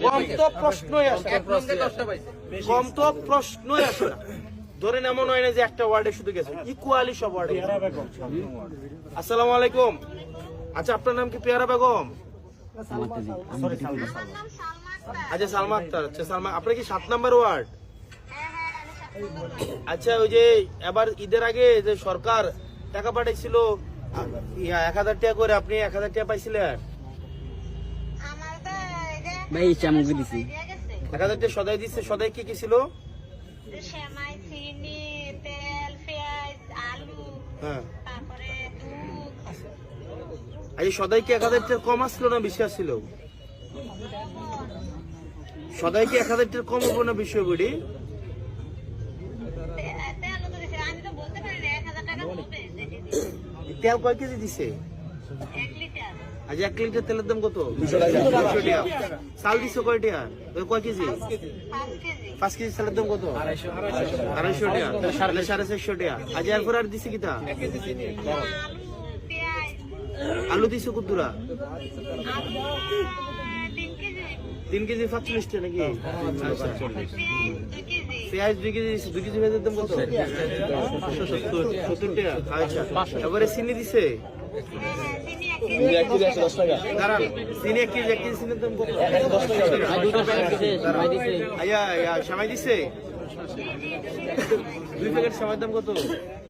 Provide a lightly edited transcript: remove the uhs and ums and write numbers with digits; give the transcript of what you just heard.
কম তো প্রশ্নই আসে কম তো প্রশ্নই আসে না। ধরেন এমন হয় না যে একটা ওয়ার্ডে শুধু গেছে, ইকুয়ালি সব ওয়ার্ডে। আসসালামু আলাইকুম। আচ্ছা, আপনার নাম কি পেয়ারা বেগম? আচ্ছা, সালমা আক্তার। আচ্ছা সালমা, আপনার কি 7 নম্বর ওয়ার্ড? আচ্ছা, ওই যে এবার ঈদের আগে যে সরকার টাকা পাঠাইছিল 1000 টাকা করে, আপনি 1000 টাকা পাইছিলেন? ভাই চামুক দিছি 1000 টাকা সদাই দিচ্ছে। সদাই কি কি ছিল? সেমাই, চিনি, তেল, পেঁয়াজ, আলু, হ্যাঁ। তারপরে দুধ। আচ্ছা, সদাই কি 1000 টাকা কম আসলো না বেশি আসছিল? সদাই কি 1000 টাকা কম হবো না বেশি হবো? তেলও তো দিছে, আমি তো বলতে পারি না 1000 টাকা হবে। তেল কয় কেজি দিছে? 1 লিটার আজ 1 লিটার তেলের দাম কত? 200 টাকা। চাল দিছো কয় টাকা? কয় কেজি? 5 কেজি। 5 কেজি চালের দাম কত? 250 টাকা। 450 টাকা। আজ এরপর আর দিছে কিতা? আলু, পেঁয়াজ, আলু দিছো কুদ্দুরা? আলু 3 কেজি, 3 কেজি 45 টাকা নাকি? আচ্ছা। পেঁয়াজ 2 কেজি। পেঁয়াজ 2 কেজি দিছে। 2 কেজি পেঁয়াজের দাম কত? 570 টাকা। আচ্ছা, এবারে চিনি দিছে? চিনি 1 কেজি। দাঁড়ান, চিনি 1 কেজি। 1 কেজি চিনির দাম কত? 10 টাকা। আয়া, সেমাই দিছে? 2 প্যাকেট সেমাইয়ের দাম কত?